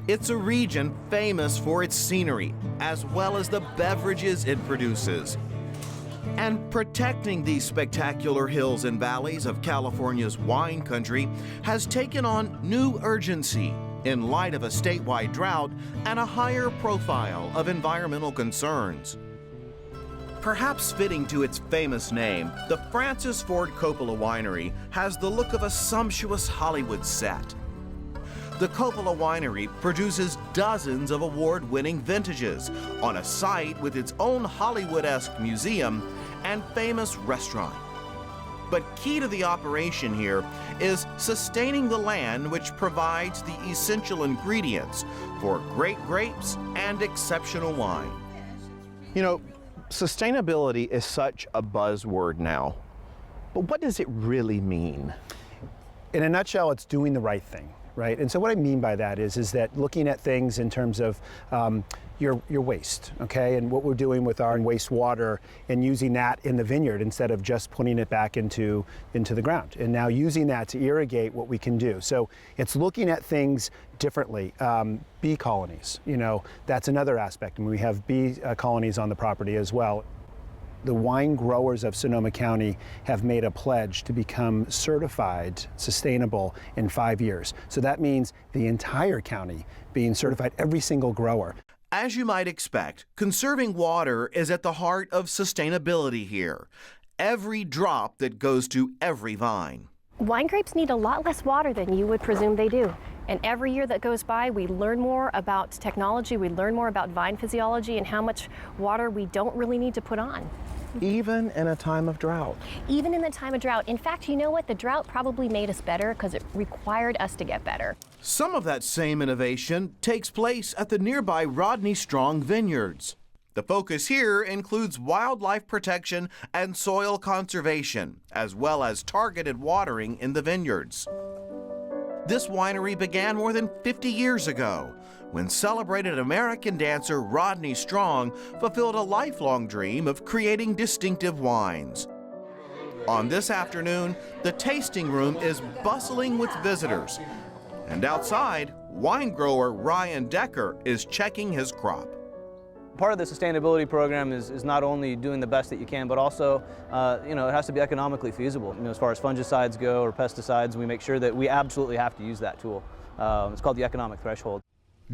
It's a region famous for its scenery, as well as the beverages it produces. And protecting these spectacular hills and valleys of California's wine country has taken on new urgency in light of a statewide drought and a higher profile of environmental concerns. Perhaps fitting to its famous name, the Francis Ford Coppola Winery has the look of a sumptuous Hollywood set. The Coppola Winery produces dozens of award-winning vintages on a site with its own Hollywood-esque museum and famous restaurant. But key to the operation here is sustaining the land which provides the essential ingredients for great grapes and exceptional wine. You know, sustainability is such a buzzword now, but what does it really mean? In a nutshell, it's doing the right thing. Right, and so what I mean by that is that looking at things in terms of your waste, okay, and what we're doing with our wastewater and using that in the vineyard instead of just putting it back into the ground, and now using that to irrigate what we can do. So it's looking at things differently. Bee colonies, you know, that's another aspect, and we have bee colonies on the property as well. The wine growers of Sonoma County have made a pledge to become certified sustainable in 5 years. So that means the entire county being certified, every single grower. As you might expect, conserving water is at the heart of sustainability here. Every drop that goes to every vine. Wine grapes need a lot less water than you would presume they do. And every year that goes by, we learn more about technology, we learn more about vine physiology and how much water we don't really need to put on. Even in a time of drought. Even in the time of drought. In fact, you know what? The drought probably made us better because it required us to get better. Some of that same innovation takes place at the nearby Rodney Strong vineyards. The focus here includes wildlife protection and soil conservation, as well as targeted watering in the vineyards. This winery began more than 50 years ago, when celebrated American dancer Rodney Strong fulfilled a lifelong dream of creating distinctive wines. On this afternoon, the tasting room is bustling with visitors. And outside, wine grower Ryan Decker is checking his crop. Part of the sustainability program is not only doing the best that you can, but also, it has to be economically feasible. As far as fungicides go or pesticides, we make sure that we absolutely have to use that tool. It's called the economic threshold.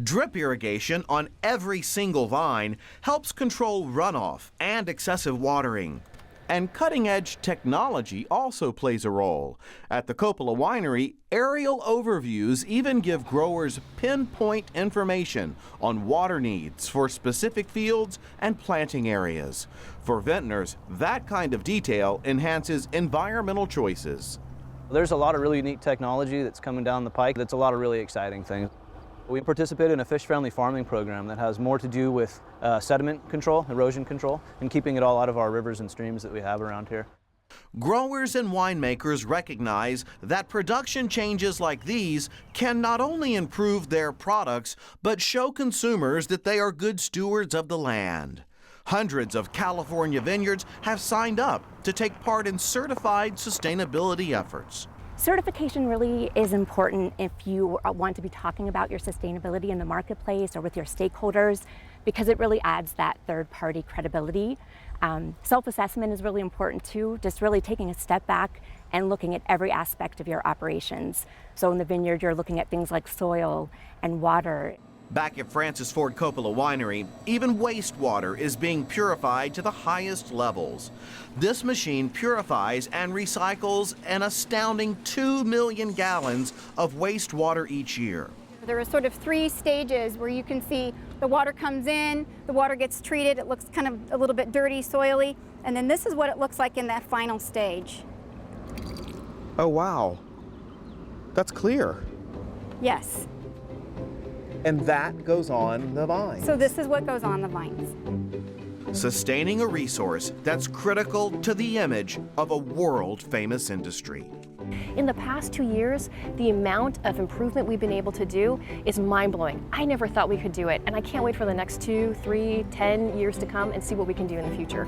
Drip irrigation on every single vine helps control runoff and excessive watering. And cutting-edge technology also plays a role. At the Coppola Winery, aerial overviews even give growers pinpoint information on water needs for specific fields and planting areas. For vintners, that kind of detail enhances environmental choices. There's a lot of really neat technology that's coming down the pike. That's a lot of really exciting things. We participate in a fish-friendly farming program that has more to do with sediment control, erosion control, and keeping it all out of our rivers and streams that we have around here. Growers and winemakers recognize that production changes like these can not only improve their products, but show consumers that they are good stewards of the land. Hundreds of California vineyards have signed up to take part in certified sustainability efforts. Certification really is important if you want to be talking about your sustainability in the marketplace or with your stakeholders, because it really adds that third-party credibility. Self-assessment is really important too, just really taking a step back and looking at every aspect of your operations. So in the vineyard, you're looking at things like soil and water. Back at Francis Ford Coppola Winery, even wastewater is being purified to the highest levels. This machine purifies and recycles an astounding 2 million gallons of wastewater each year. There are sort of 3 stages where you can see the water comes in, the water gets treated, it looks kind of a little bit dirty, soily, and then this is what it looks like in that final stage. Oh wow, that's clear. Yes. And that goes on the vines. So this is what goes on the vines. Sustaining a resource that's critical to the image of a world-famous industry. In the past 2 years, the amount of improvement we've been able to do is mind-blowing. I never thought we could do it, and I can't wait for the next 2, 3, 10 years to come and see what we can do in the future.